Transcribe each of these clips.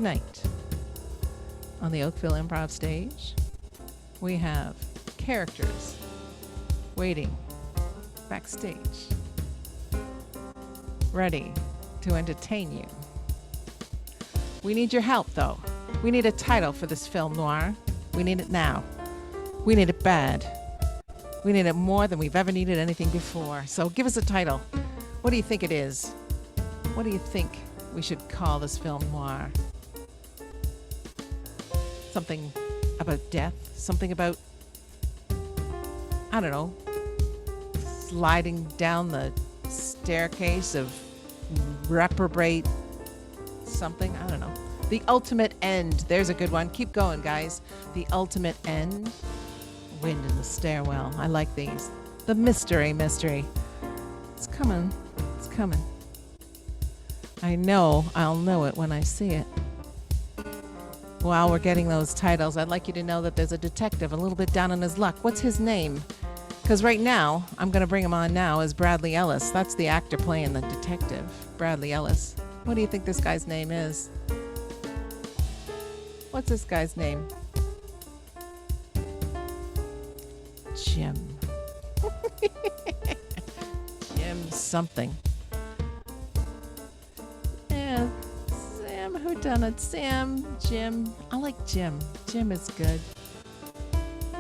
Tonight, on the Oakville Improv stage, we have characters waiting backstage, ready to entertain you. We need your help, though. We need a title for this film noir. We need it now. We need it bad. We need it more than we've ever needed anything before. So give us a title. What do you think it is? What do you think we should call this film noir? Something about death? Something about, I don't know, sliding down the staircase of reprobate something? I don't know. The ultimate end. There's a good one. Keep going, guys. The ultimate end. Wind in the stairwell. I like these. The mystery. It's coming. It's coming. I know I'll know it when I see it. While we're getting those titles, I'd like you to know that there's a detective a little bit down on his luck. What's his name? Because right now, I'm going to bring him on now as Bradley Ellis. That's the actor playing the detective, Bradley Ellis. What do you think this guy's name is? What's this guy's name? Jim. Jim something. Yeah, Sam, whodunit? Sam, Jim. I like Jim. Jim is good.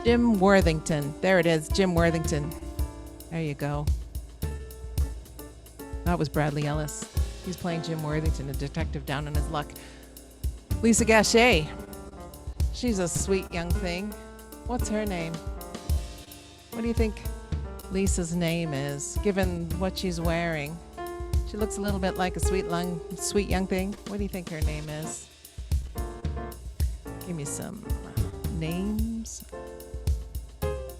Jim Worthington. There it is, Jim Worthington. There you go. That was Bradley Ellis. He's playing Jim Worthington, a detective down on his luck. Lisa Gachet. She's a sweet young thing. What's her name? What do you think Lisa's name is, given what she's wearing? She looks a little bit like a sweet young thing. What do you think her name is? Give me some names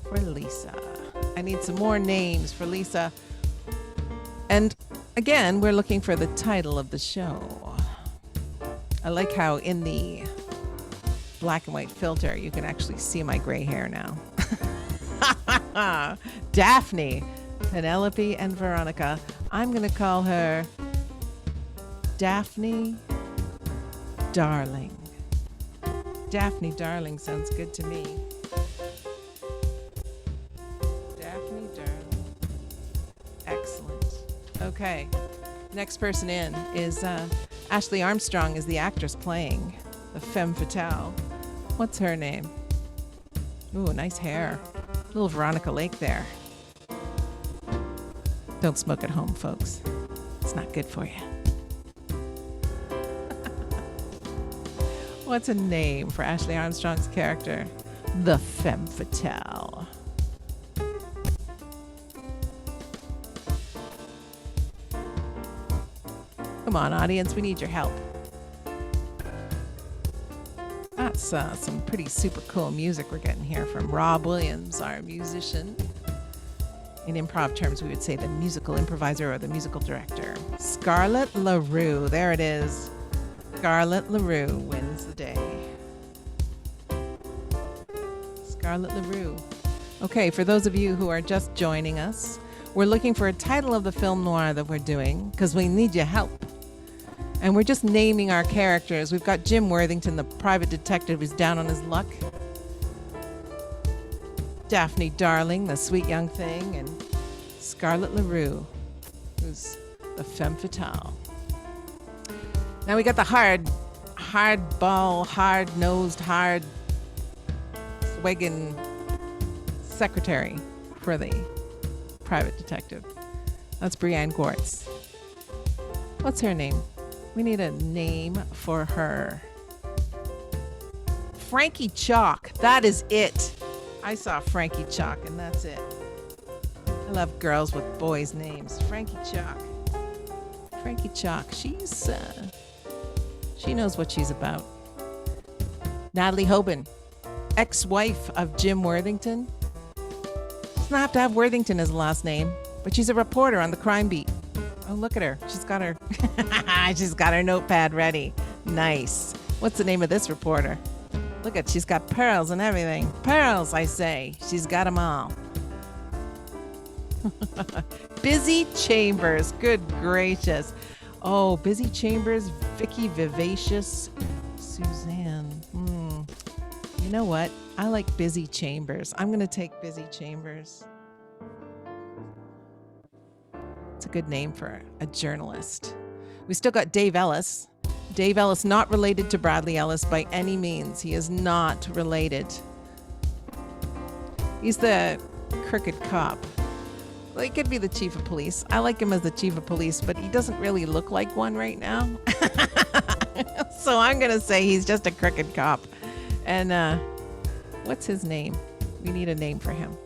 for Lisa. I need some more names for Lisa. And again, we're looking for the title of the show. I like how in the black and white filter, you can actually see my gray hair now. Daphne, Penelope, and Veronica. I'm going to call her Daphne Darling. Daphne Darling sounds good to me. Daphne Darling. Excellent. Okay. Next person in is Ashley Armstrong is the actress playing the femme fatale. What's her name? Ooh, nice hair. Little Veronica Lake there. Don't smoke at home, folks. It's not good for you. What's a name for Ashley Armstrong's character? The femme fatale. Come on, audience, we need your help. That's some pretty super cool music we're getting here from Rob Williams, our musician. In improv terms, we would say the musical improviser or the musical director. Scarlett LaRue, there it is. Scarlett LaRue wins the day. Scarlett LaRue. Okay, for those of you who are just joining us, we're looking for a title of the film noir that we're doing because we need your help. And we're just naming our characters. We've got Jim Worthington, the private detective who's down on his luck. Daphne Darling, the sweet young thing. And Scarlett LaRue, who's the femme fatale. Now we got the hard-nosed, hard-swigging secretary for the private detective. That's Brianne Gwartz. What's her name? We need a name for her. Frankie Chalk. That is it. I saw Frankie Chalk, and that's it. I love girls with boys' names. Frankie Chalk. Frankie Chalk. She knows what she's about. Natalie Hoban, ex-wife of Jim Worthington. She doesn't have to have Worthington as a last name, but she's a reporter on the crime beat. Oh, look at her. She's got her notepad ready. Nice. What's the name of this reporter? Look at, she's got pearls and everything. Pearls, I say. She's got them all. Busy Chambers. Good gracious. Oh, Busy Chambers, Vicky Vivacious, Suzanne. You know what? I like Busy Chambers. I'm going to take Busy Chambers. It's a good name for a journalist. We still got Dave Ellis. Dave Ellis, not related to Bradley Ellis by any means. He is not related. He's the crooked cop. Well, he could be the chief of police. I like him as the chief of police, but he doesn't really look like one right now. So I'm going to say he's just a crooked cop. And what's his name? We need a name for him.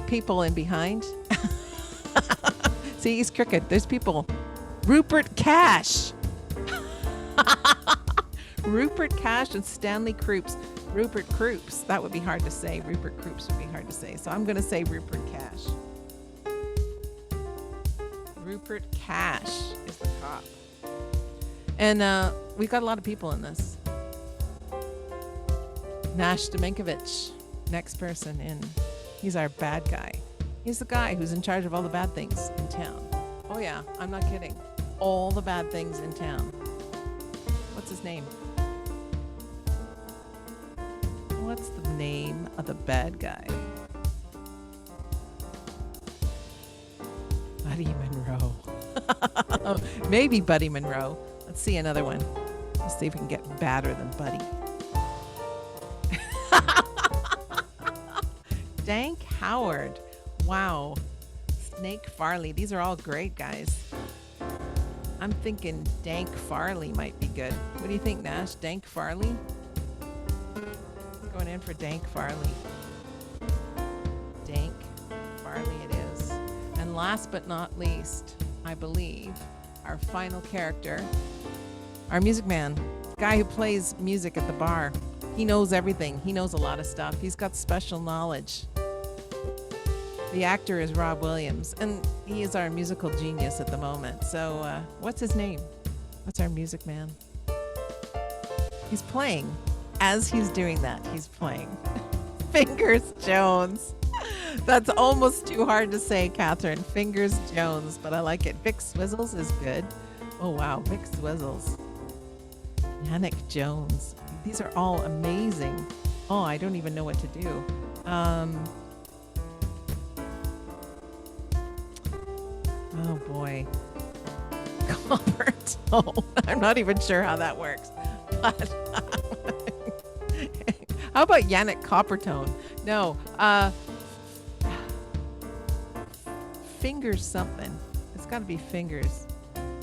People in behind. See, he's crooked. There's people. Rupert Cash. Rupert Cash and Stanley Kroops. Rupert Kroops. That would be hard to say. Rupert Kroops would be hard to say. So I'm going to say Rupert Cash. Rupert Cash is the cop. And we've got a lot of people in this. Nash Stamenkovic, next person in. He's our bad guy. He's the guy who's in charge of all the bad things in town. Oh yeah, I'm not kidding. All the bad things in town. What's his name? What's the name of the bad guy? Buddy Monroe. Maybe Buddy Monroe. Let's see another one. Let's see if we can get badder than Buddy. Dank Howard. Wow. Snake Farley. These are all great guys. I'm thinking Dank Farley might be good. What do you think, Nash? Dank Farley? Going in for Dank Farley. Dank Farley it is. And last but not least, I believe, our final character, our music man, the guy who plays music at the bar. He knows everything. He knows a lot of stuff. He's got special knowledge. The actor is Rob Williams, and he is our musical genius at the moment. So what's his name? What's our music man? He's playing. As he's doing that, he's playing. Fingers Jones. That's almost too hard to say, Catherine. Fingers Jones, but I like it. Vic Swizzles is good. Oh, wow. Vic Swizzles. Yannick Jones. These are all amazing. Oh, I don't even know what to do. Oh boy. Coppertone. I'm not even sure how that works. But how about Yannick Coppertone? No. Fingers something. It's got to be Fingers.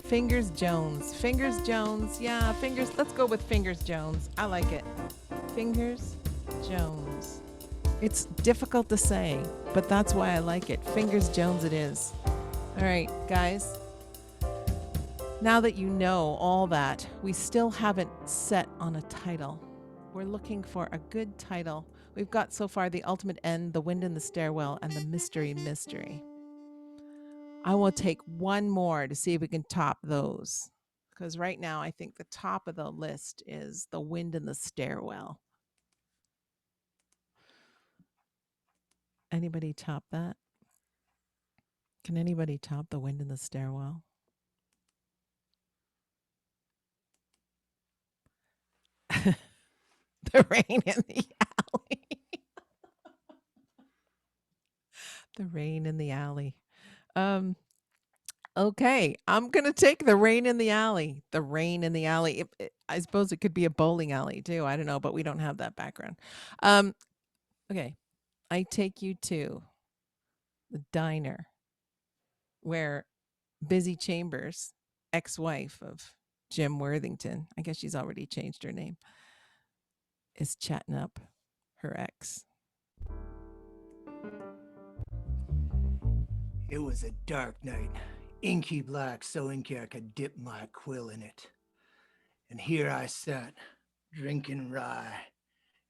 Fingers Jones. Fingers Jones. Yeah, Fingers. Let's go with Fingers Jones. I like it. Fingers Jones. It's difficult to say, but that's why I like it. Fingers Jones it is. All right, guys. Now that you know all that, we still haven't set on a title. We're looking for a good title. We've got so far The Ultimate End, The Wind in the Stairwell, and The Mystery Mystery. I will take one more to see if we can top those. Because right now, I think the top of the list is The Wind in the Stairwell. Anybody top that? Can anybody top The Wind in the Stairwell? The Rain in the Alley. The Rain in the Alley. Okay, I'm going to take The Rain in the Alley. The Rain in the Alley. I suppose it could be a bowling alley too. I don't know, but we don't have that background. Okay, I take you to the diner where Busy Chambers, ex-wife of Jim Worthington, I guess she's already changed her name, is chatting up her ex. It was a dark night, inky black, so inky I could dip my quill in it. And here I sat, drinking rye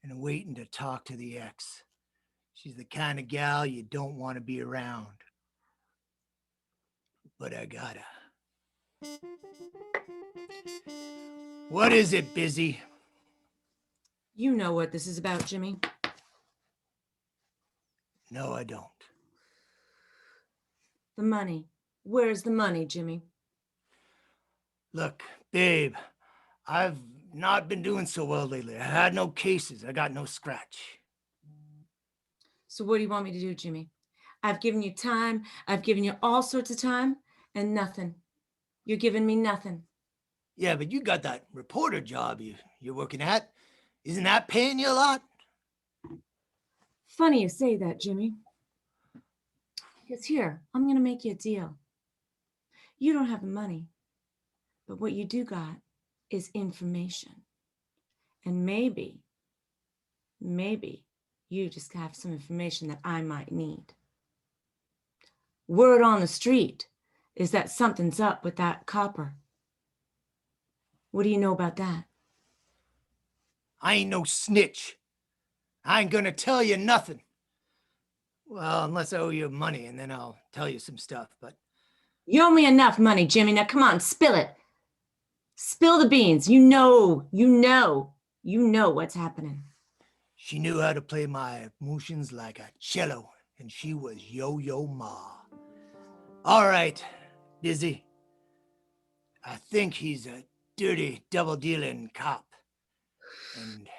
and waiting to talk to the ex. She's the kind of gal you don't want to be around. But I gotta. What is it, Busy? You know what this is about, Jimmy. No, I don't. The money. Where's the money, Jimmy? Look, babe, I've not been doing so well lately. I had no cases. I got no scratch. So what do you want me to do, Jimmy? I've given you time. I've given you all sorts of time and nothing. You're giving me nothing. Yeah, but you got that reporter job you're working at. Isn't that paying you a lot? Funny you say that, Jimmy. Because here, I'm going to make you a deal. You don't have the money, but what you do got is information. And maybe you just have some information that I might need. Word on the street is that something's up with that copper. What do you know about that? I ain't no snitch. I ain't gonna tell you nothing. Well, unless I owe you money, and then I'll tell you some stuff, but... You owe me enough money, Jimmy. Now come on, spill it. Spill the beans. You know what's happening. She knew how to play my emotions like a cello, and she was Yo-Yo Ma. All right, Dizzy. I think he's a dirty, double-dealing cop. And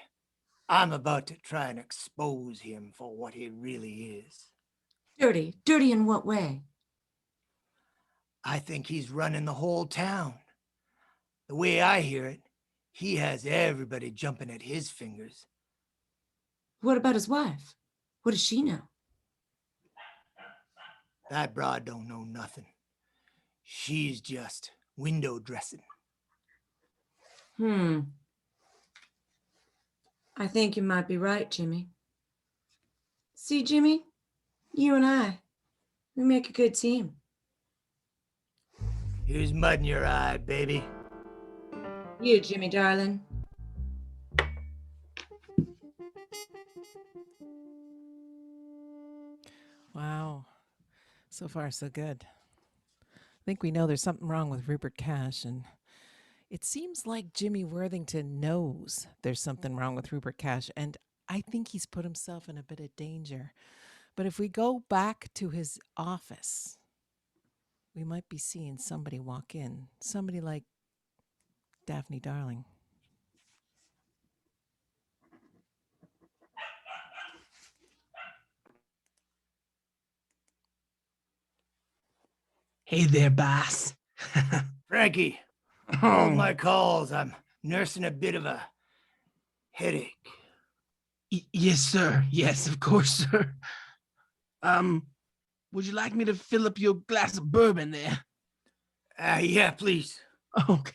I'm about to try and expose him for what he really is. Dirty? Dirty in what way? I think he's running the whole town. The way I hear it, he has everybody jumping at his fingers. What about his wife? What does she know? That broad don't know nothing. She's just window dressing. I think you might be right, Jimmy. See, Jimmy, you and I, we make a good team. Here's mud in your eye, baby. You, Jimmy, darling. Wow. So far, so good. I think we know there's something wrong with Rupert Cash, and it seems like Jimmy Worthington knows there's something wrong with Rupert Cash, and I think he's put himself in a bit of danger. But if we go back to his office, we might be seeing somebody walk in, somebody like Daphne Darling. Hey there, boss. Frankie, hold my calls. I'm nursing a bit of a headache. Yes, sir. Yes, of course, sir. Would you like me to fill up your glass of bourbon there? Yeah, please. Okay.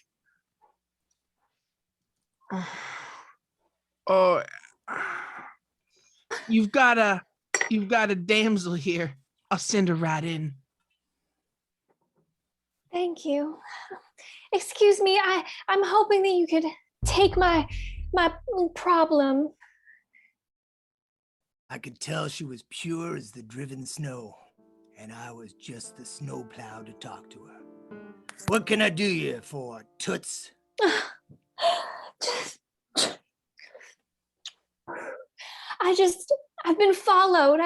Oh, you've got a damsel here. I'll send her right in. Thank you. Excuse me, I'm hoping that you could take my problem. I could tell she was pure as the driven snow, and I was just the snowplow to talk to her. What can I do you for, toots? I've been followed.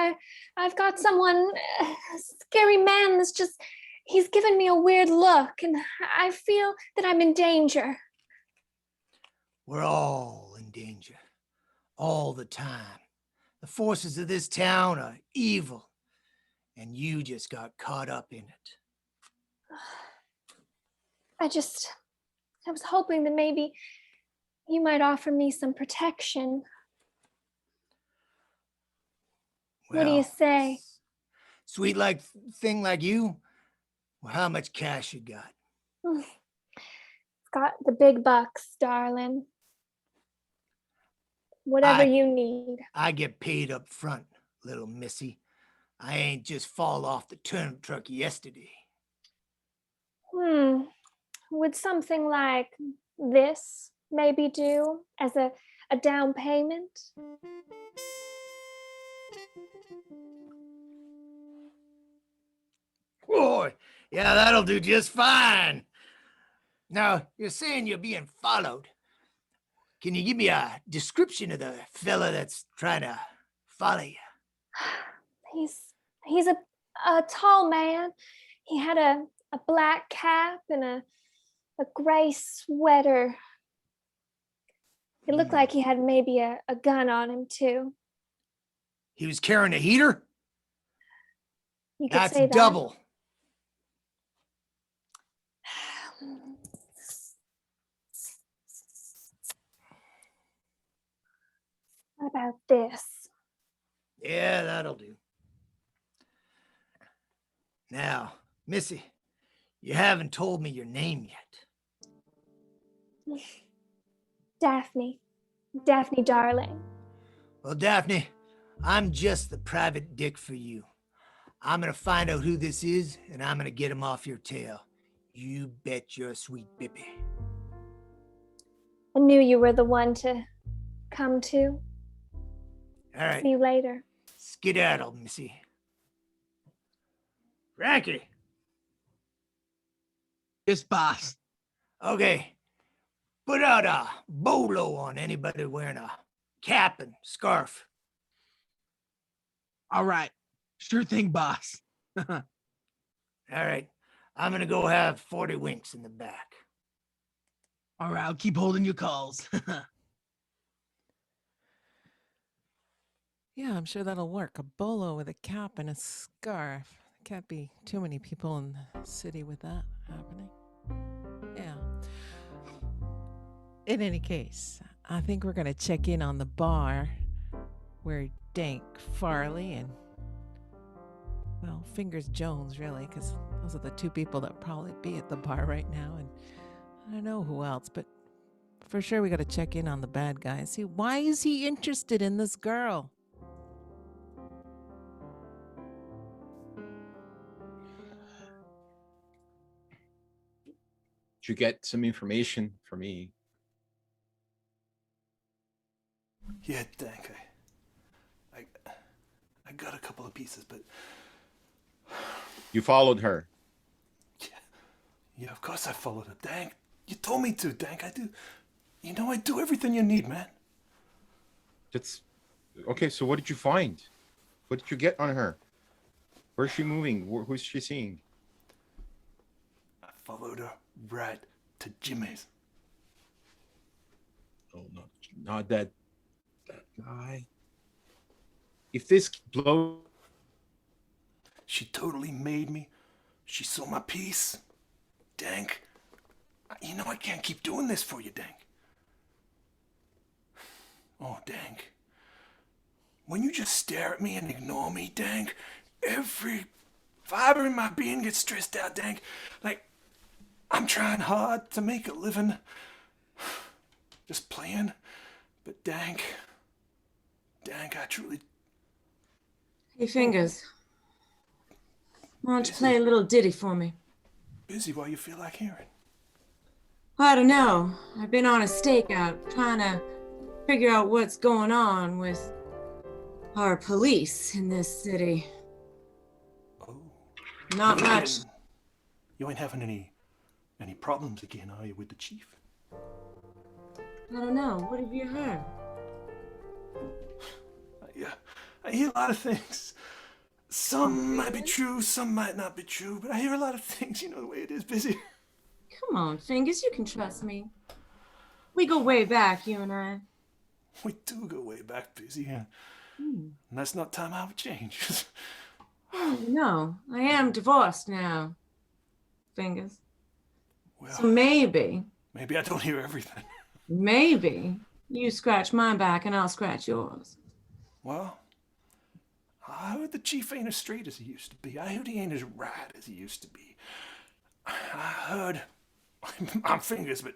I've got someone, a scary man that's just, he's given me a weird look, and I feel that I'm in danger. We're all in danger, all the time. The forces of this town are evil, and you just got caught up in it. I was hoping that maybe you might offer me some protection. What do you say? Sweet thing like you? Well, how much cash you got? Got the big bucks, darling. Whatever you need. I get paid up front, little missy. I ain't just fall off the turnip truck yesterday. Would something like this maybe do as a down payment? Boy, yeah, that'll do just fine. Now, you're saying you're being followed. Can you give me a description of the fella that's trying to follow you? He's a tall man. He had a black cap and a gray sweater. It looked like he had maybe a gun on him, too. He was carrying a heater? You could That's say that. double. What about this? Yeah, that'll do. Now, Missy, you haven't told me your name yet. Daphne. Daphne, darling. Well, Daphne, I'm just the private dick for you. I'm gonna find out who this is, and I'm gonna get him off your tail. You bet your sweet bippy. I knew you were the one to come to. All right, See you later. skedaddle, Missy. Frankie. Yes, boss. Okay, put out a bolo on anybody wearing a cap and scarf. All right. Sure thing, boss. All right, I'm gonna go have 40 winks in the back. All right, I'll keep holding your calls. Yeah, I'm sure that'll work. A bolo with a cap and a scarf. Can't be too many people in the city with that happening. Yeah. In any case, I think we're going to check in on the bar where Dank Farley and, well, Fingers Jones, really, because those are the two people that probably be at the bar right now. And I don't know who else, but for sure we got to check in on the bad guy and see why is he interested in this girl? To get some information for me. Yeah, Dank, I got a couple of pieces, but You followed her. yeah, of course I followed her, Dank. You told me to, Dank. I do. You know, I do everything you need, man. That's okay. So what did you find? What did you get on her? Where's she moving? Who's she seeing? I followed her right to Jimmy's. Oh, not that guy. If this blow, She totally made me. She saw my piece. Dank, you know I can't keep doing this for you, Dank. Oh, Dank. When you just stare at me and ignore me, Dank, every fiber in my being gets stressed out, Dank. Like, I'm trying hard to make a living. Just playing. But Dank, I truly... Hey, Fingers. Why don't you play a little ditty for me? Busy while you feel like hearing. I don't know. I've been on a stakeout trying to figure out what's going on with our police in this city. Oh. Not You much. You ain't having any problems again, are you, with the chief? I don't know. What have you heard? Yeah, I hear a lot of things. Some might be true, some might not be true, but I hear a lot of things. You know the way it is, Busy. Come on, Fingers. You can trust me. We go way back, you and I. We do go way back, Busy, and that's not time I would change. No, I am divorced now. Fingers. Well, So maybe maybe I don't hear everything. you scratch my back and I'll scratch yours. Well, I heard the chief ain't as straight as he used to be. I heard he ain't as right as he used to be. I heard I'm Fingers, but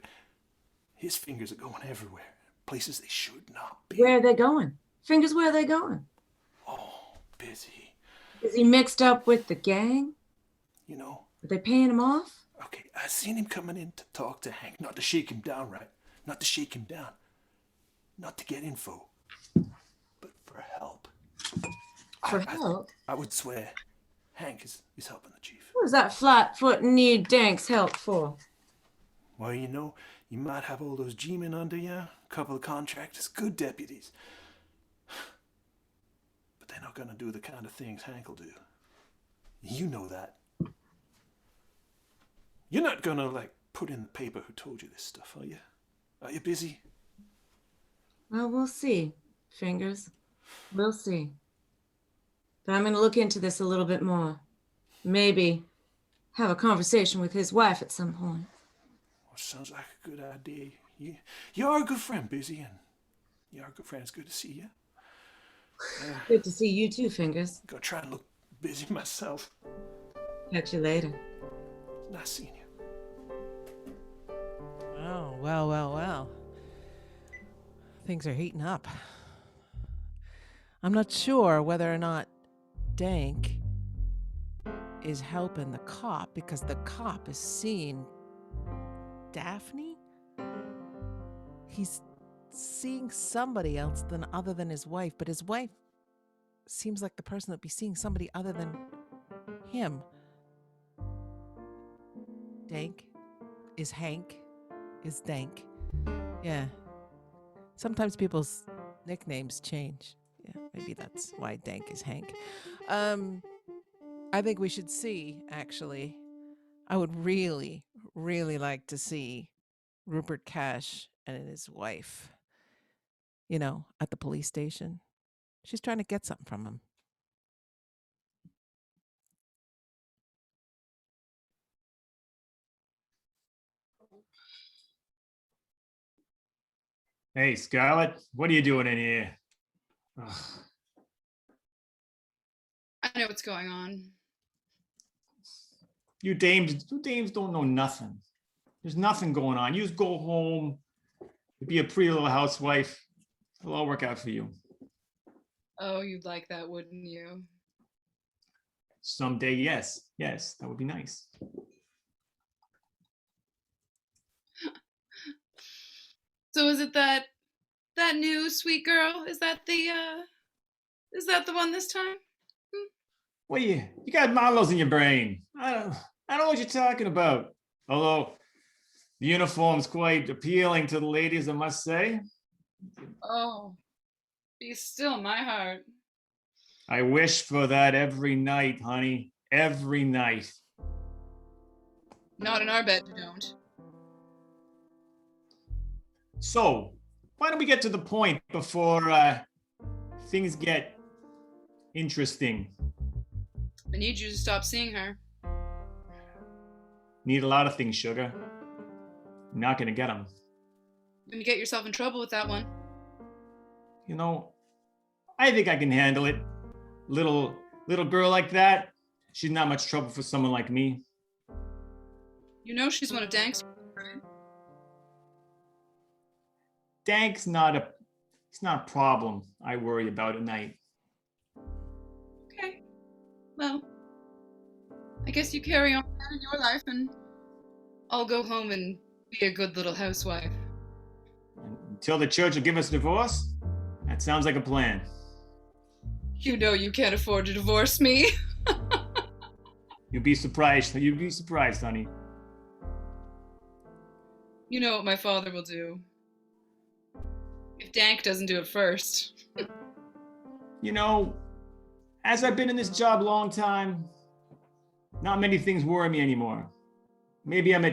his fingers are going everywhere. Places they should not be. Where are they going? Fingers, where are they going? Oh, Busy. Is he mixed up with the gang? You know, Are they paying him off? okay, I seen him coming in to talk to Hank, not to shake him down, right? Not to shake him down. Not to get info, but for help. For help? I would swear Hank is helping the chief. What does that flat-foot need Dank's help for? Well, you know, you might have all those G-men under you, a couple of contractors, good deputies. But they're not gonna do the kind of things Hank will do. You know that. You're not gonna, like, put in the paper who told you this stuff, are you? Are you Busy? Well, we'll see, Fingers. We'll see. But I'm going to look into this a little bit more. Maybe have a conversation with his wife at some point. Well, sounds like a good idea. You are a good friend, Busy, and you are a good friend. It's good to see you. Good to see you too, Fingers. Go try and look busy myself. Catch you later. Nice seeing you. Oh, well. Things are heating up. I'm not sure whether or not Dank is helping the cop because the cop is seeing Daphne. He's seeing somebody else other than his wife, but his wife seems like the person that'd be seeing somebody other than him. Dank is Hank is Dank. Yeah. Sometimes people's nicknames change. Yeah, maybe that's why Dank is Hank. I think we should see, actually. I would really, really like to see Rupert Cash and his wife, at the police station. She's trying to get something from him. Hey, Scarlett, what are you doing in here? Ugh. I know what's going on. You dames don't know nothing. There's nothing going on. You just go home, be a pretty little housewife. It'll all work out for you. Oh, you'd like that, wouldn't you? Someday, yes. Yes, that would be nice. So is it that new sweet girl? Is that the one this time? Well, you got models in your brain. I don't know what you're talking about. Although the uniform's quite appealing to the ladies, I must say. Oh, be still my heart. I wish for that every night, honey. Every night. Not in our bed, you don't. So, why don't we get to the point before things get interesting? I need you to stop seeing her. Need a lot of things, sugar. I'm not gonna get them. You're gonna get yourself in trouble with that one. I think I can handle it. Little girl like that, she's not much trouble for someone like me. You know she's one of Dank's, right? Dank's not a problem I worry about at night. Okay. Well, I guess you carry on in your life and I'll go home and be a good little housewife. Until the church will give us a divorce? That sounds like a plan. You know you can't afford to divorce me. You'd be surprised. You'd be surprised, honey. You know what my father will do. If Dank doesn't do it first. As I've been in this job a long time, not many things worry me anymore. Maybe I'm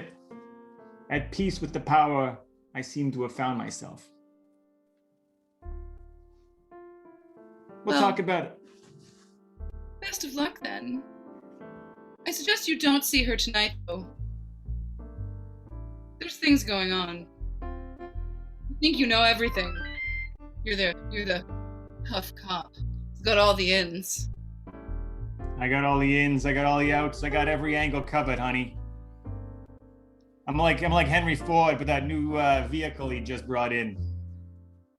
at peace with the power I seem to have found myself. We'll talk about it. Best of luck then. I suggest you don't see her tonight, though. There's things going on. You think you know everything. You're the tough cop. You've got all the ins. I got all the ins, I got all the outs, I got every angle covered, honey. I'm like Henry Ford with that new vehicle he just brought in.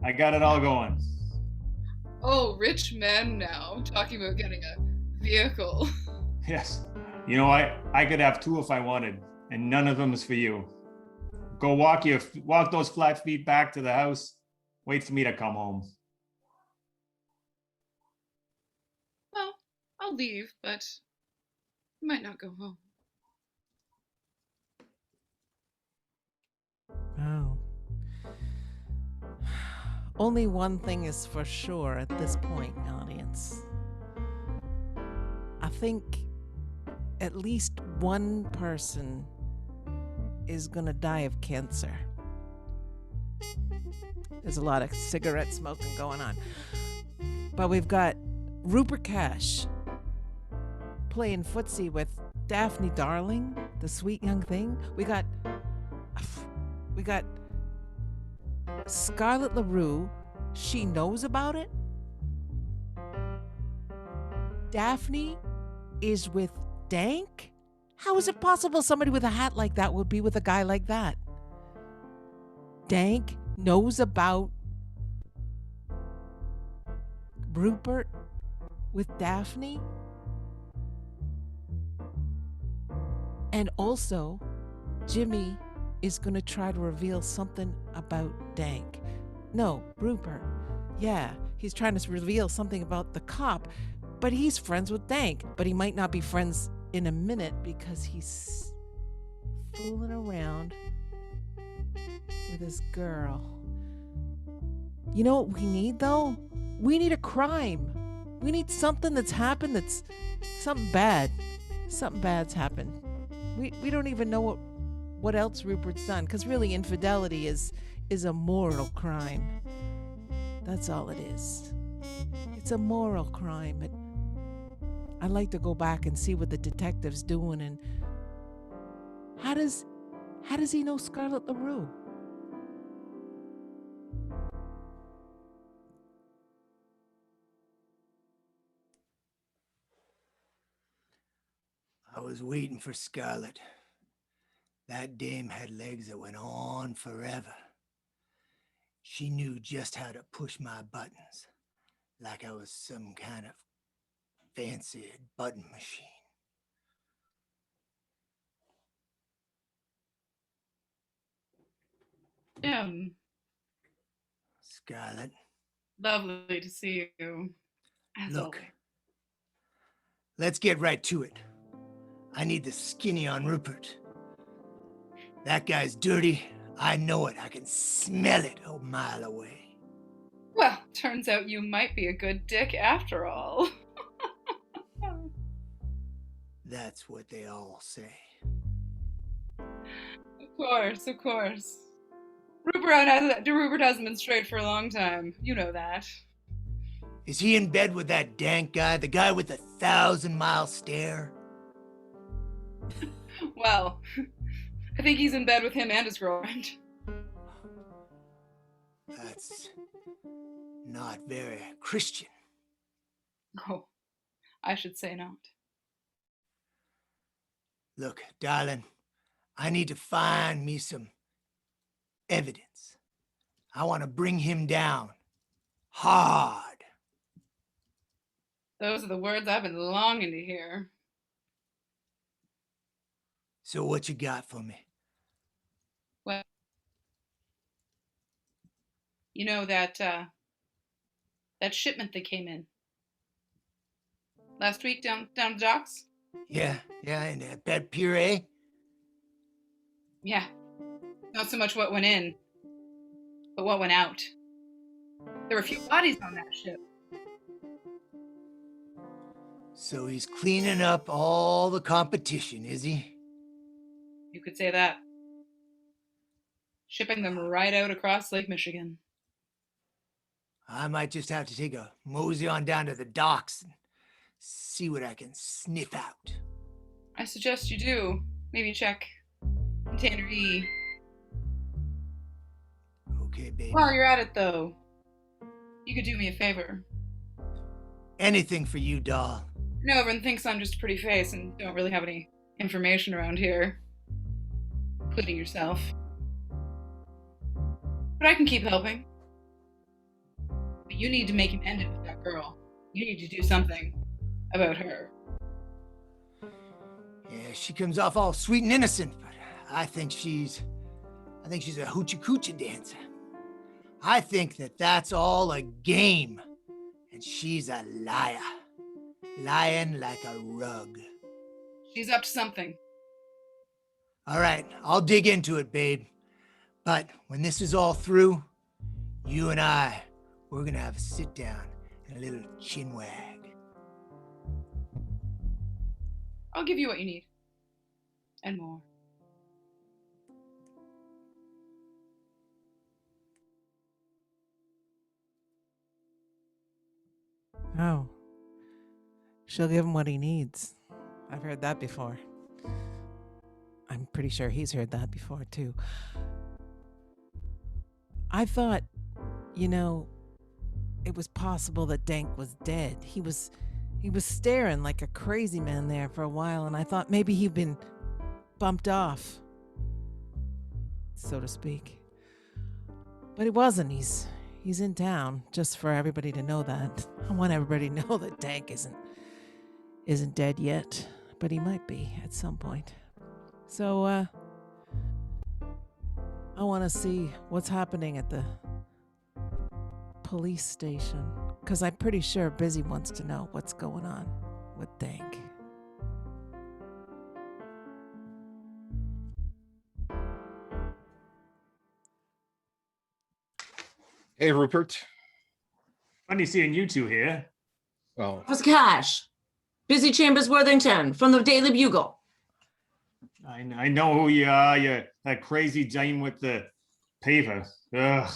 I got it all going. Oh, rich man now, talking about getting a vehicle. Yes. I could have two if I wanted, and none of them is for you. Go walk those flat feet back to the house. Wait for me to come home. Well, I'll leave, but I might not go home. Oh. Only one thing is for sure at this point, audience. I think at least one person is gonna die of cancer. There's a lot of cigarette smoking going on. But we've got Rupert Cash playing footsie with Daphne Darling, the sweet young thing. We got Scarlett LaRue. She knows about it. Daphne is with Dank? How is it possible somebody with a hat like that would be with a guy like that? Dank knows about Rupert with Daphne? And also, Jimmy is going to try to reveal something about Dank. No, Rupert. Yeah, he's trying to reveal something about the cop, but he's friends with Dank. But he might not be friends in a minute because he's fooling around with this girl. You know what we need, though? We need a crime. We need something that's happened that's something bad. Something bad's happened. We don't even know what else Rupert's done, because really infidelity is a moral crime. That's all it is. It's a moral crime. But I'd like to go back and see what the detective's doing. And how does he know Scarlett LaRue? I was waiting for Scarlett. That dame had legs that went on forever. She knew just how to push my buttons, like I was some kind of fancy button machine. Scarlett. Lovely to see you. As Look, always. let's get right to it. I need the skinny on Rupert. That guy's dirty. I know it. I can smell it a mile away. Well, turns out you might be a good dick after all. That's what they all say. Of course, of course. Rupert hasn't been straight for a long time. You know that. Is he in bed with that Dank guy, the guy with the 1,000-mile stare? Well, I think he's in bed with him and his girlfriend. That's not very Christian. Oh, I should say not. Look, darling, I need to find me some evidence. I want to bring him down hard. Those are the words I've been longing to hear. So what you got for me? Well, you know that shipment that came in last week down the docks? Yeah, and that puree? Yeah. Not so much what went in, but what went out. There were a few bodies on that ship. So he's cleaning up all the competition, is he? You could say that. Shipping them right out across Lake Michigan. I might just have to take a mosey on down to the docks and see what I can sniff out. I suggest you do. Maybe check Container E. Okay, baby. While you're at it, though, you could do me a favor. Anything for you, doll. I know everyone thinks I'm just a pretty face and don't really have any information around here, including yourself. But I can keep helping. But you need to make him end it with that girl. You need to do something about her. Yeah, she comes off all sweet and innocent, but I think she's a hoochie coochie dancer. I think that's all a game, and she's a liar, lying like a rug. She's up to something. All right, I'll dig into it, babe. But when this is all through, you and we're gonna have a sit down and a little chin wag. I'll give you what you need. And more. Oh. She'll give him what he needs. I've heard that before. I'm pretty sure he's heard that before, too. I thought, it was possible that Dank was dead. He was staring like a crazy man there for a while, and I thought maybe he'd been bumped off, so to speak. But it wasn't. He's in town, just for everybody to know that. I want everybody to know that Dank isn't dead yet, but he might be at some point. So, I want to see what's happening at the police station, because I'm pretty sure Busy wants to know what's going on with Dank. Hey, Rupert. Funny seeing you two here. Oh, Officer Cash, Busy Chambers Worthington from the Daily Bugle. I know who you are. You're that crazy dame with the paper. Ugh.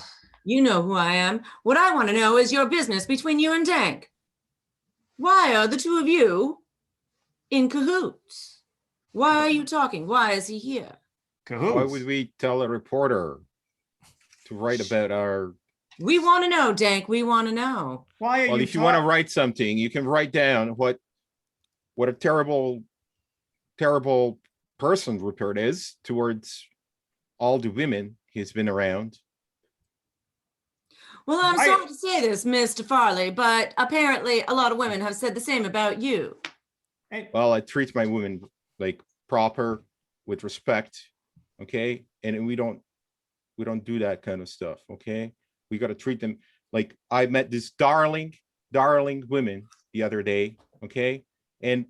You know who I am. What I want to know is your business between you and Dank. Why are the two of you in cahoots? Why are you talking? Why is he here? Cahoots. why would we tell a reporter to write about our... We want to know, Dank. We want to know. Why are Well, you if you want to write something, you can write down what a terrible, terrible person Rupert is towards all the women he's been around. Well, I'm sorry to say this, Mr. Farley, but apparently a lot of women have said the same about you. Well, I treat my women like proper, with respect, okay? And we don't do that kind of stuff, okay? We got to treat them like... I met this darling woman the other day, okay? And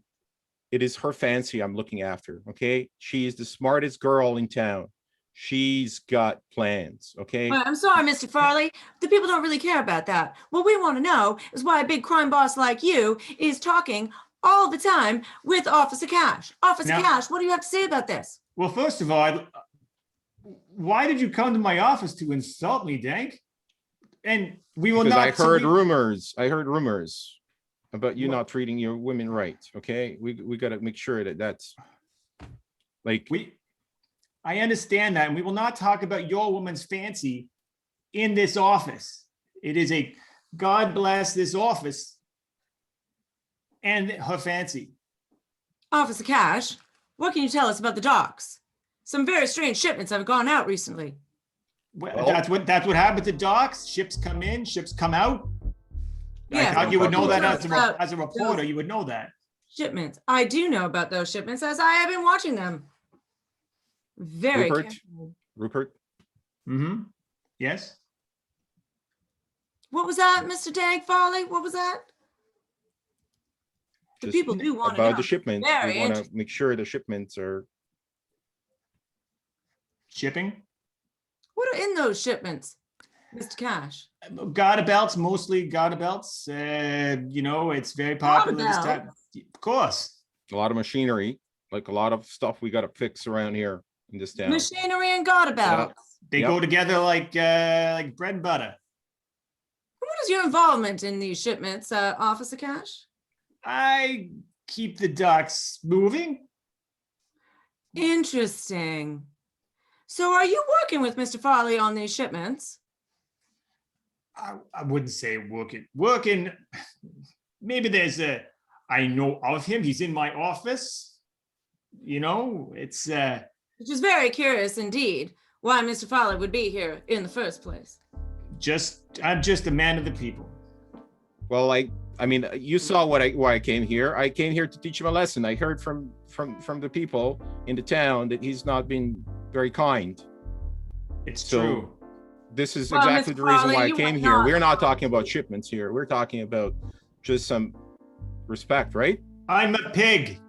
it is her fancy I'm looking after, okay? She is the smartest girl in town. She's got plans, okay? Well, I'm sorry, Mr. Farley. The people don't really care about that. What we want to know is why a big crime boss like you is talking all the time with Officer Cash. Officer Cash, what do you have to say about this? Well, first of all, why did you come to my office to insult me, Dank? And we will Because not... I heard rumors about you not treating your women right, okay? We got to make sure that's like... I understand that, and we will not talk about your woman's fancy in this office. It is a God bless this office and her fancy. Officer Cash, what can you tell us about the docks? Some very strange shipments have gone out recently. Well, that's what happened to docks. Ships come in, ships come out. Yeah, I thought you would know that about as a reporter. You would know that. Shipments. I do know about those shipments as I have been watching them. Very carefully. Rupert? Mm-hmm. Yes? What was that, Mr. Dank Farley? What was that? The Just people do want to know. about the shipments. Very We want to interesting. make sure the shipments are... Shipping? What are in those shipments, Mr. Cash? Garter belts, mostly garter belts. It's very popular this time. Of course. A lot of machinery, like a lot of stuff we got to fix around here in this town. Machinery and garter belts. They go together like bread and butter. What is your involvement in these shipments, Officer Cash? I keep the docks moving. Interesting. So are you working with Mr. Farley on these shipments? I wouldn't say working. Working, maybe I know of him. He's in my office. It's... Which is very curious indeed, why Mr. Farley would be here in the first place. I'm just a man of the people. Well, I mean, you saw why I came here. I came here to teach him a lesson. I heard from the people in the town that he's not been very kind. It's true. This is Well, exactly Mr. the reason Farley, why I you came would here. not- We're not talking about shipments here. We're talking about just some respect, right? I'm a pig.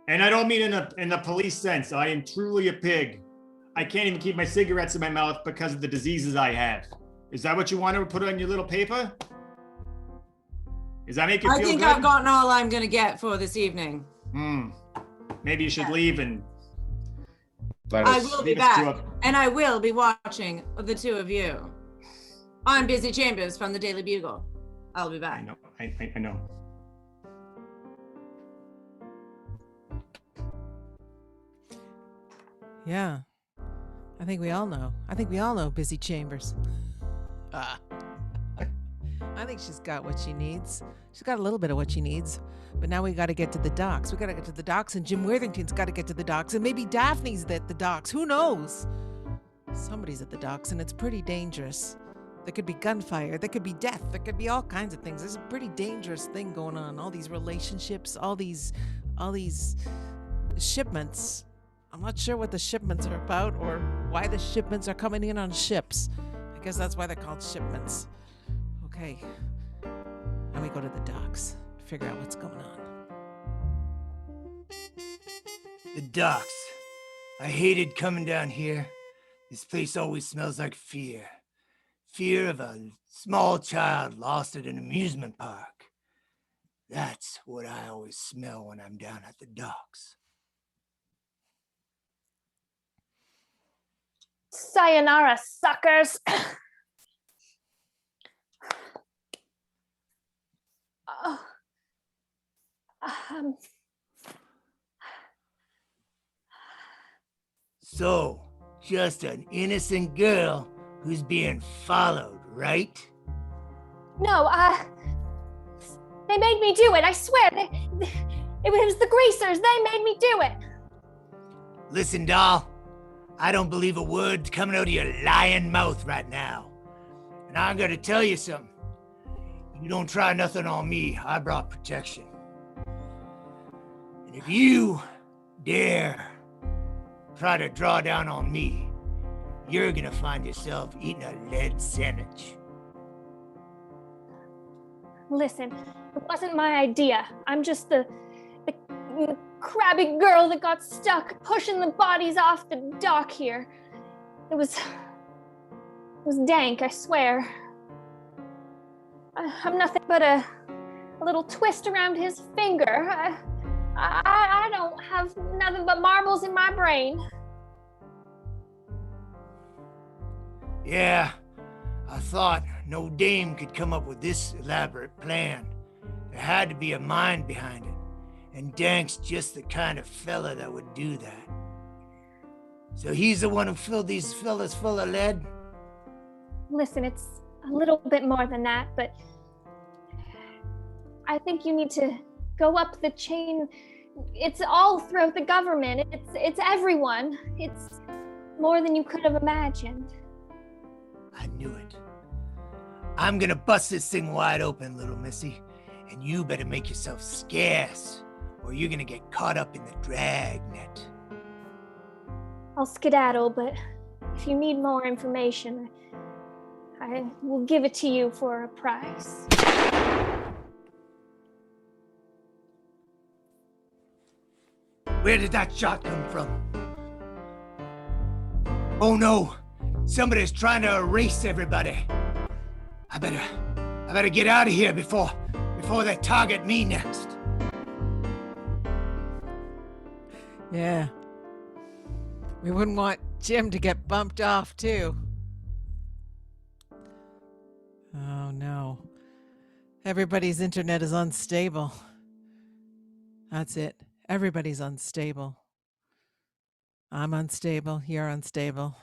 And I don't mean in the police sense. I am truly a pig. I can't even keep my cigarettes in my mouth because of the diseases I have. Is that what you want to put on your little paper? Does that make you feel I think good? I've gotten all I'm going to get for this evening. Maybe you should leave and... I will be back, and I will be watching the two of you. I'm Busy Chambers from the Daily Bugle. I'll be I back. know. I know. Yeah. I think we all know. I think we all know Busy Chambers. I think she's got what she needs. She's got a little bit of what she needs. But now we got to get to the docks. We got to get to the docks, and Jim Worthington's got to get to the docks, and maybe Daphne's at the docks. Who knows? Somebody's at the docks, and it's pretty dangerous. There could be gunfire. There could be death. There could be all kinds of things. There's a pretty dangerous thing going on. All these relationships, all these shipments. I'm not sure what the shipments are about or why the shipments are coming in on ships. I guess that's why they're called shipments. Okay. Now we go to the docks. Figure out what's going on. The docks. I hated coming down here. This place always smells like fear. Fear of a small child lost at an amusement park. That's what I always smell when I'm down at the docks. Sayonara, suckers. Oh. So, just an innocent girl who's being followed, right? No, they made me do it. I swear. It was the greasers. They made me do it. Listen, doll. I don't believe a word coming out of your lying mouth right now. And I'm gonna tell you something. You don't try nothing on me. I brought protection. And if you dare try to draw down on me, you're gonna find yourself eating a lead sandwich. Listen, it wasn't my idea. I'm just the crabby girl that got stuck pushing the bodies off the dock here. It was dank, I swear. I'm nothing but a little twist around his finger. I don't have nothing but marbles in my brain. Yeah, I thought no dame could come up with this elaborate plan. There had to be a mind behind it. And Dank's just the kind of fella that would do that. So he's the one who filled these fellas full of lead? Listen, it's a little bit more than that, but I think you need to go up the chain. It's all throughout the government. It's everyone. It's more than you could have imagined. I knew it. I'm gonna bust this thing wide open, little missy, and you better make yourself scarce, or you're gonna get caught up in the dragnet. I'll skedaddle, but if you need more information, I will give it to you for a price. Where did that shot come from? Oh no, somebody's trying to erase everybody. I better get out of here before they target me next. Yeah. We wouldn't want Jim to get bumped off, too. Oh, no. Everybody's internet is unstable. That's it. Everybody's unstable. I'm unstable. You're unstable.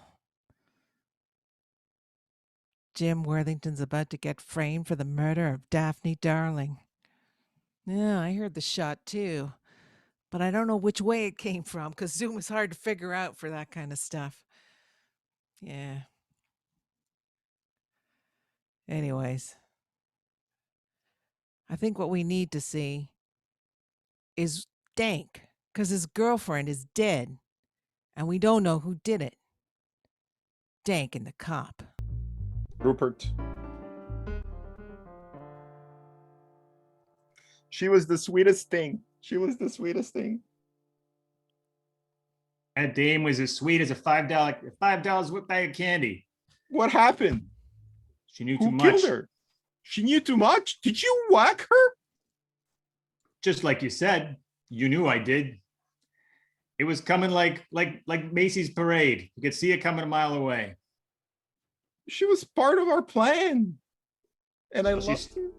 Jim Worthington's about to get framed for the murder of Daphne Darling. Yeah, I heard the shot, too. But I don't know which way it came from, because Zoom is hard to figure out for that kind of stuff. Yeah. Anyways, I think what we need to see is Dank, because his girlfriend is dead, and we don't know who did it. Dank and the cop. Rupert. She was the sweetest thing. She was the sweetest thing. That dame was as sweet as a $5 whip bag of candy. What happened? She knew Who too much. killed her? She knew too much? Did you whack her? Just like you said, you knew I did. It was coming like Macy's parade. You could see it coming a mile away. She was part of our plan. And I loved her.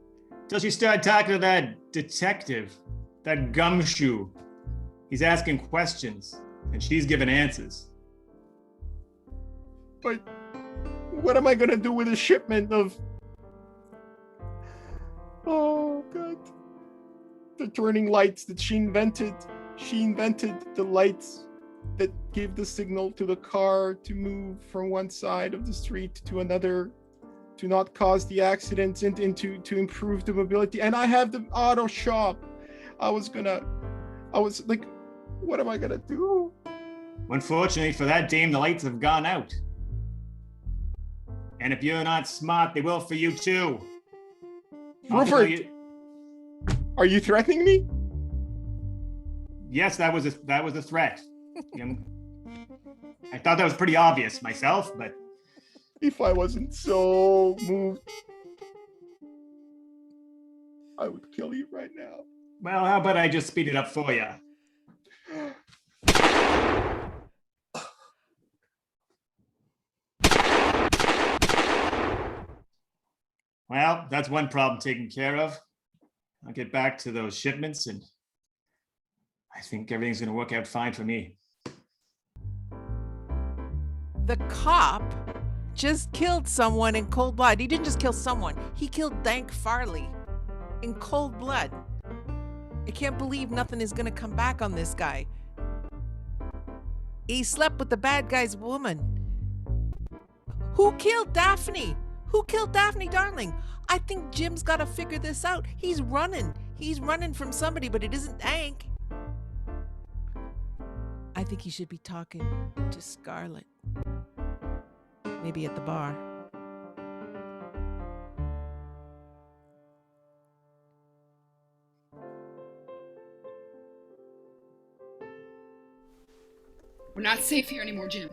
Till she started talking to that detective, that gumshoe. He's asking questions, and she's giving answers. But what am I gonna do with a shipment of? Oh God! The turning lights that she invented. She invented the lights that give the signal to the car to move from one side of the street to another, to not cause the accidents and to improve the mobility. And I have the auto shop. I was like, what am I gonna do? Unfortunately for that dame, the lights have gone out. And if you're not smart, they will for you too. I'll tell Rupert, you- are you threatening me? Yes, that was a threat. I thought that was pretty obvious myself, but If I wasn't so moved, I would kill you right now. well, how about I just speed it up for you? Well, that's one problem taken care of. I'll get back to those shipments, and I think everything's going to work out fine for me. The cop just killed someone in cold blood. He didn't just kill someone, he killed Dank Farley in cold blood. I can't believe nothing is gonna come back on this guy. He slept with the bad guy's woman. Who killed Daphne? Who killed Daphne, darling? I think Jim's gotta figure this out. He's running. He's running from somebody, but it isn't Dank. I think he should be talking to Scarlett. Maybe at the bar. We're not safe here anymore, Jim.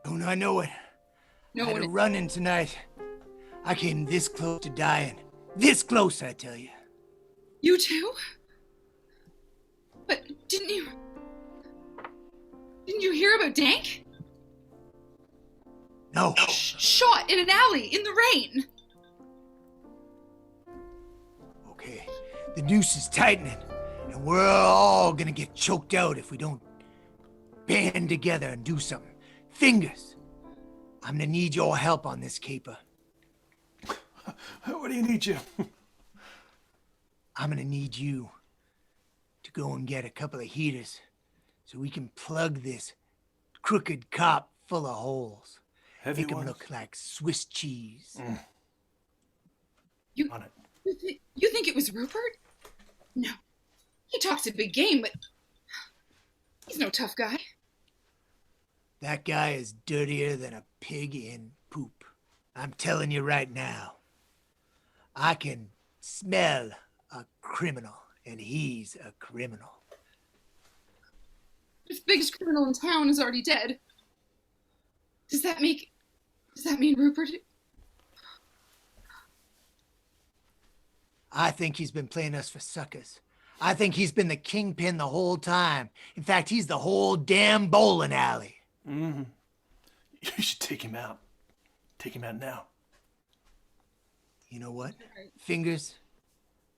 Don't I know it? No I had one. a run-in tonight. I came this close to dying. This close, I tell you. You too? But didn't you hear about Dank? No. Shot in an alley in the rain. Okay, the noose is tightening, and we're all gonna get choked out if we don't band together and do something. Fingers, I'm gonna need your help on this caper. What do you need, Jim? I'm gonna need you to go and get a couple of heaters so we can plug this crooked cop full of holes. Heavy Make him ones? look like Swiss cheese. You On it. you think it was Rupert? No. He talks a big game, but he's no tough guy. That guy is dirtier than a pig in poop. I'm telling you right now. I can smell a criminal, and he's a criminal. The biggest criminal in town is already dead. Does that mean Rupert? I think he's been playing us for suckers. I think he's been the kingpin the whole time. In fact, he's the whole damn bowling alley. Mm-hmm. You should take him out. Take him out now. You know what? Fingers,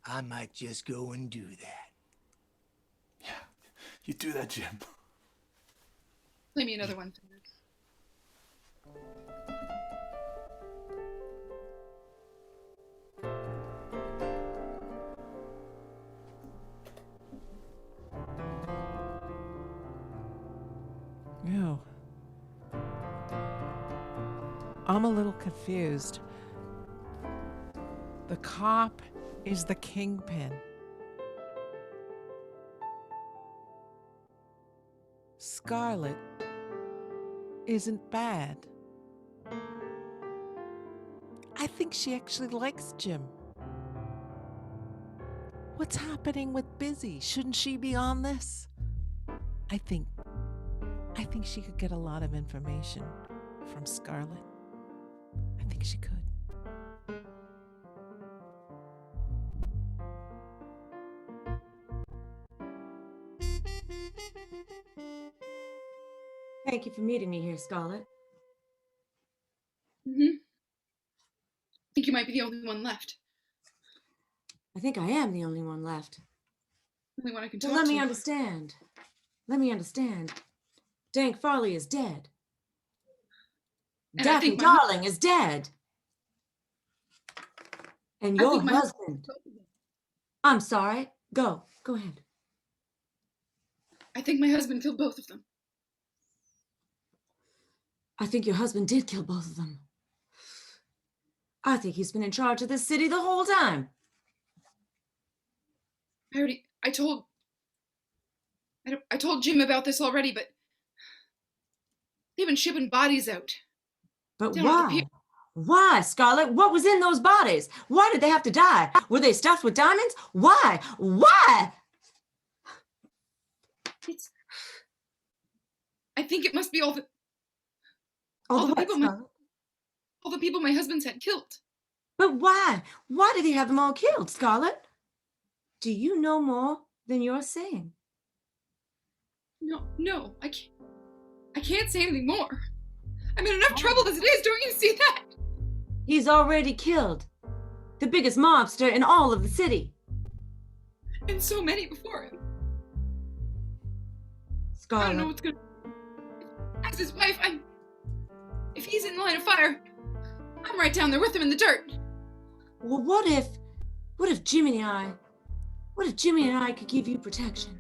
I might just go and do that. Yeah, you do that, Jim. Play me another one. Ew. I'm a little confused. The cop is the kingpin. Scarlett isn't bad. I think she actually likes Jim. What's happening with Busy? Shouldn't she be on this? I think she could get a lot of information from Scarlett. I think she could. Thank you for meeting me here, Scarlett. Mm-hmm. I think you might be the only one left. I think I am the only one left. Only one I can So talk let me to. understand. Let me understand. So Let me understand. Let me understand. Dank Farley is dead. And I Daphne think my Darling is dead. And I your think my husband. I'm sorry. Go ahead. I think my husband killed both of them. I think your husband did kill both of them. I think he's been in charge of this city the whole time. I told Jim about this already, but they've been shipping bodies out. But Down at the why? pier. Why, Scarlett? What was in those bodies? Why did they have to die? Were they stuffed with diamonds? Why? Why? I think it must be all the What, people Scarlett? all the people my husband's had killed. But why? Why did he have them all killed, Scarlett? Do you know more than you're saying? No, I can't say anything more. I'm in enough trouble as it is, don't you see that? He's already killed the biggest mobster in all of the city. And so many before him. Scarlett. I don't know what's gonna. As his wife, if he's in the line of fire, I'm right down there with him in the dirt. Well, what if Jimmy and I could give you protection?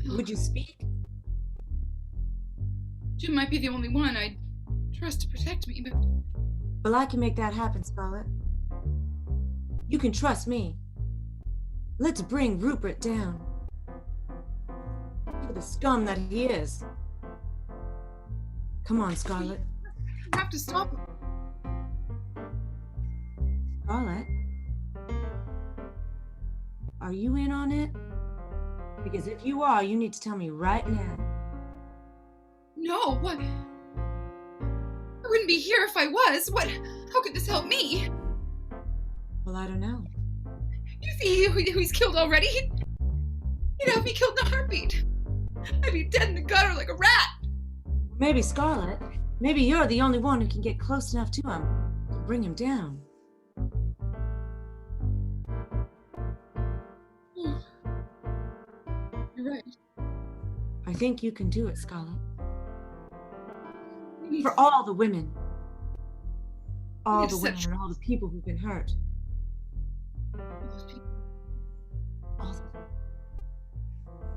Would you speak? Jim might be the only one I'd trust to protect me, but Well, I can make that happen, Scarlett. You can trust me. Let's bring Rupert down. For the scum that he is. Come on, Scarlett. I have to stop him. Scarlett? Are you in on it? Because if you are, you need to tell me right now. No, what? I wouldn't be here if I was. What? How could this help me? Well, I don't know. You see who he's killed already? He'd have me killed in a heartbeat. I'd be dead in the gutter like a rat. Maybe Scarlett. Maybe you're the only one who can get close enough to him to bring him down. You're right. I think you can do it, Scarlett. For all the women. All the women and all the people who've been hurt. All the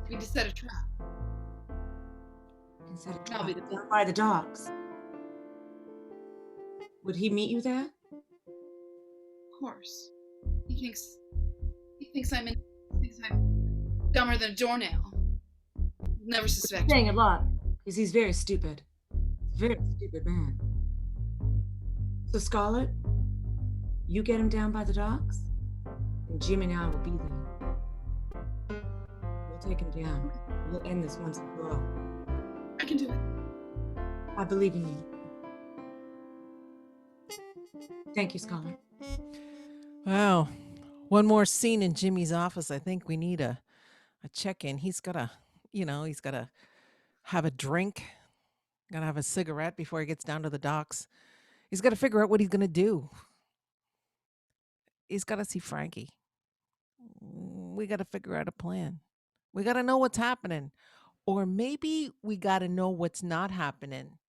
We just set a trap. can set a I'll trap be the down by the docks. Would he meet you there? Of course. He thinks I'm dumber than a doornail. He'll never suspect. Saying a lot, because he's very stupid. Very stupid man. So Scarlett, you get him down by the docks, and Jim and I will be there. We'll take him down. We'll end this once and for all. I can do it. I believe in you. Thank you, Scarlett. Wow. One more scene in Jimmy's office. I think we need a check-in. He's gotta have a drink. Gotta have a cigarette before he gets down to the docks. He's gotta figure out what he's gonna do. He's gotta see Frankie. We gotta figure out a plan. We gotta know what's happening. Or maybe we gotta know what's not happening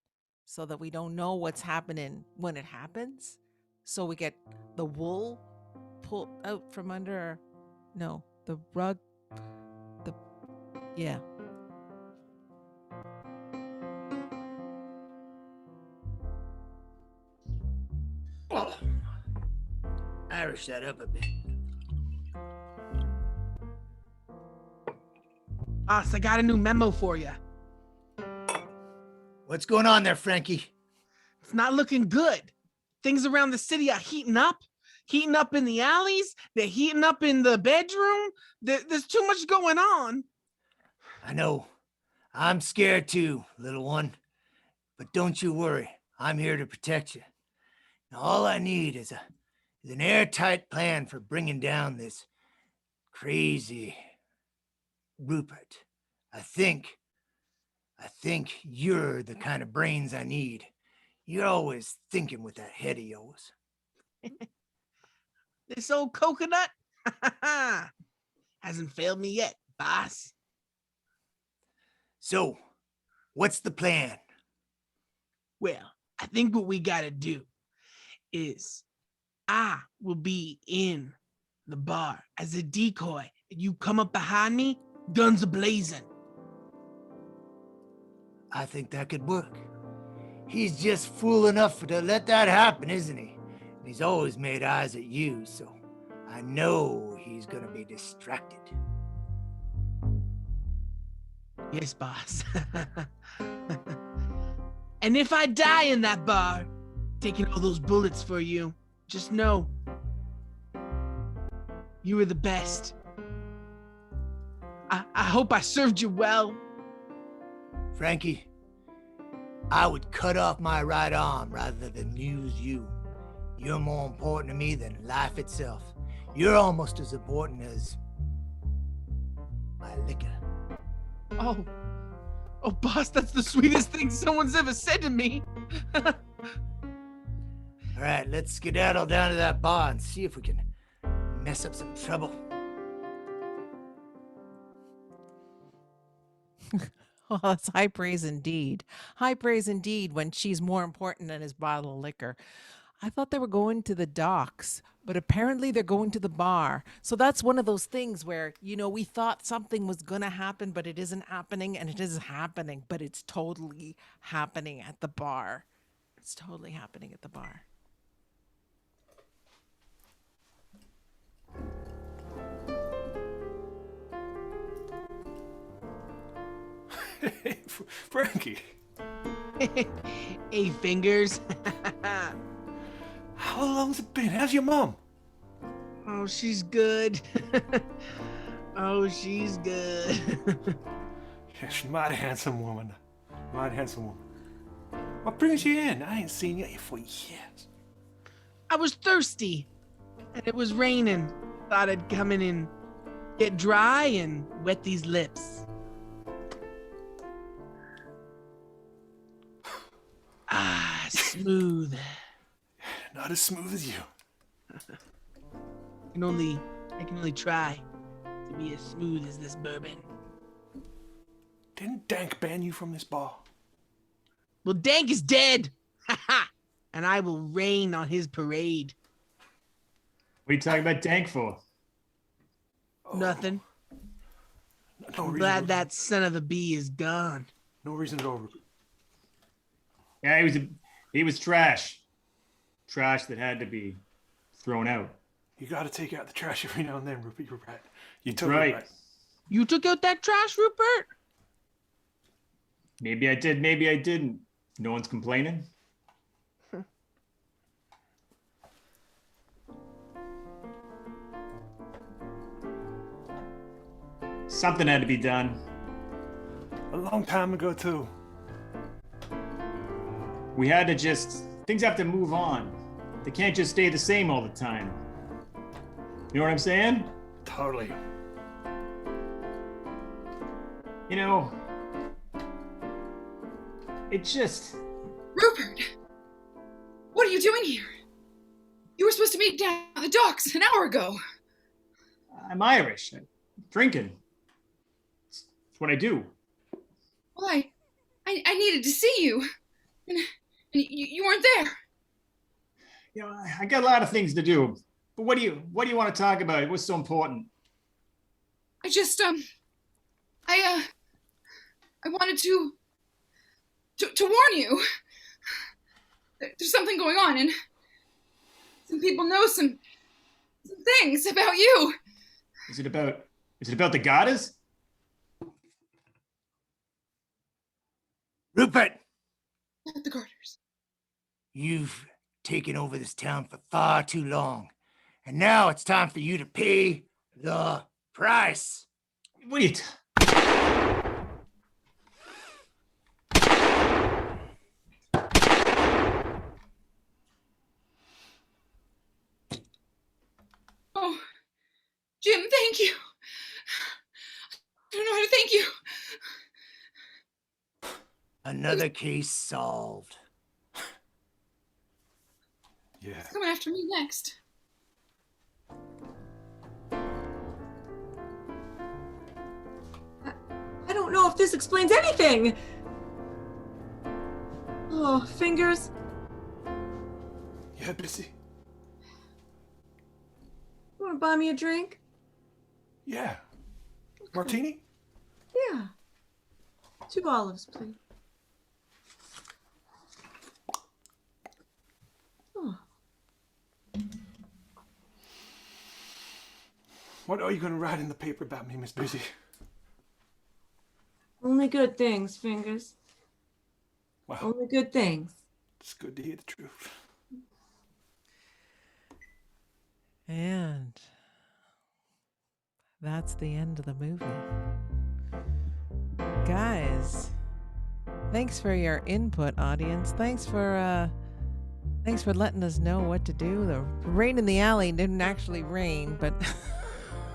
so that we don't know what's happening when it happens. So we get the wool pulled out from under the rug. Yeah. Oh, Irish that up a bit. Boss, I got a new memo for you. What's going on there, Frankie? It's not looking good. Things around the city are heating up in the alleys. They're heating up in the bedroom. There's too much going on. I know. I'm scared too, little one. But don't you worry. I'm here to protect you. Now, all I need is an airtight plan for bringing down this crazy Rupert. I think you're the kind of brains I need. You're always thinking with that head of yours. This old coconut hasn't failed me yet, boss. So, what's the plan? Well, I think what we gotta do is I will be in the bar as a decoy, and you come up behind me, guns a-blazing. I think that could work. He's just fool enough to let that happen, isn't he? And he's always made eyes at you, so I know he's gonna be distracted. Yes, boss. And if I die in that bar, taking all those bullets for you, just know you were the best. I hope I served you well. Frankie, I would cut off my right arm rather than use you. You're more important to me than life itself. You're almost as important as my liquor. Oh, boss, that's the sweetest thing someone's ever said to me. All right, let's skedaddle down to that bar and see if we can mess up some trouble. Well, that's high praise indeed. High praise indeed when she's more important than his bottle of liquor. I thought they were going to the docks, but apparently they're going to the bar. So that's one of those things where, we thought something was going to happen, but it isn't happening, and it is happening, but it's totally happening at the bar. It's totally happening at the bar. Hey, Frankie. Hey, fingers. How long's it been? How's your mom? Oh, she's good. Oh, she's good. Yeah, she's a mighty handsome woman. Mighty handsome woman. What brings you in? I ain't seen you for years. I was thirsty, and it was raining. Thought I'd come in and get dry and wet these lips. Ah, smooth. Not as smooth as you. I can only try to be as smooth as this bourbon. Didn't Dank ban you from this bar? Well, Dank is dead. And I will rain on his parade. What are you talking about Dank for? Nothing. No I'm reason glad to- that son of a bee is gone. No reason at all, Rupert. Yeah, he was trash. Trash that had to be thrown out. You gotta take out the trash every now and then, Rupert. You're right. You took Right. it right. You took out that trash, Rupert? Maybe I did, maybe I didn't. No one's complaining. Something had to be done. A long time ago, too. We had to things have to move on. They can't just stay the same all the time. You know what I'm saying? Totally. It just... Rupert! What are you doing here? You were supposed to meet down at the docks an hour ago. I'm Irish. I'm drinking. It's what I do. Well, I needed to see you. And you weren't there. I got a lot of things to do. But what do you want to talk about? What's so important? I just, I wanted to warn you. There's something going on, and some people know some things about you. Is it about the goddess? Rupert, At the Carters. you've taken over this town for far too long, and now it's time for you to pay the price. What are you... Oh, Jim, thank you. I don't know how to thank you. Another case solved. Yeah. He's coming after me next. if this explains anything. Oh, Fingers. Yeah, busy. You want to buy me a drink? Yeah. Martini? Yeah. 2 olives, please. Oh. What are you going to write in the paper about me, Miss Busy? Only good things, Fingers. Wow, Only good things. it's good to hear the truth. And that's the end of the movie. Guys, thanks for your input, audience. Thanks for letting us know what to do. The rain in the alley didn't actually rain, but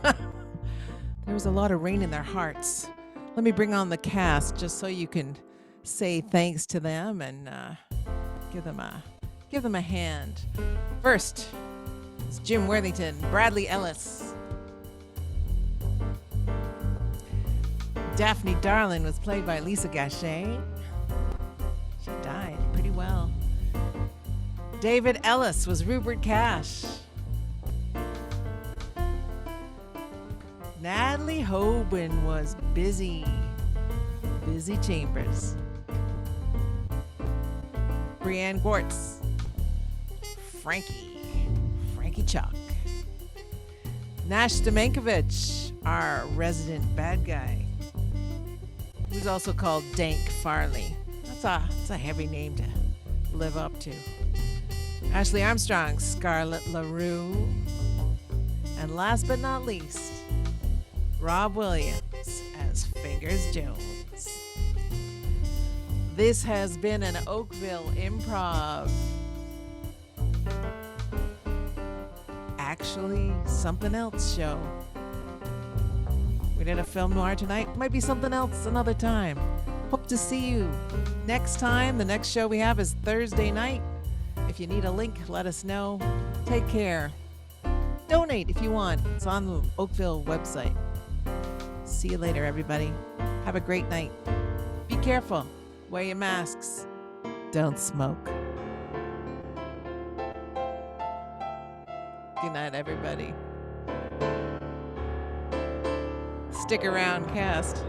there was a lot of rain in their hearts. Let me bring on the cast just so you can say thanks to them and give them a hand. First, it's Jim Worthington, Bradley Ellis. Daphne Darlin was played by Lisa Gachet. She died pretty well. David Ellis was Rupert Cash. Natalie Hoban was Busy Chambers. Brianne Gwartz, Frankie Chalk. Nash Stamenkovic, our resident bad guy, who's also called Dank Farley. That's a heavy name to live up to. Ashley Armstrong, Scarlett LaRue. And last but not least, Rob Williams as Fingers Jones. This has been an Oakville Improv. Actually, something else show. We did a film noir tonight. Might be something else another time. Hope to see you next time. The next show we have is Thursday night. If you need a link, let us know. Take care. Donate if you want. It's on the Oakville website. See you later, everybody. Have a great night. Be careful. Wear your masks. Don't smoke. Good night, everybody. Stick around, cast.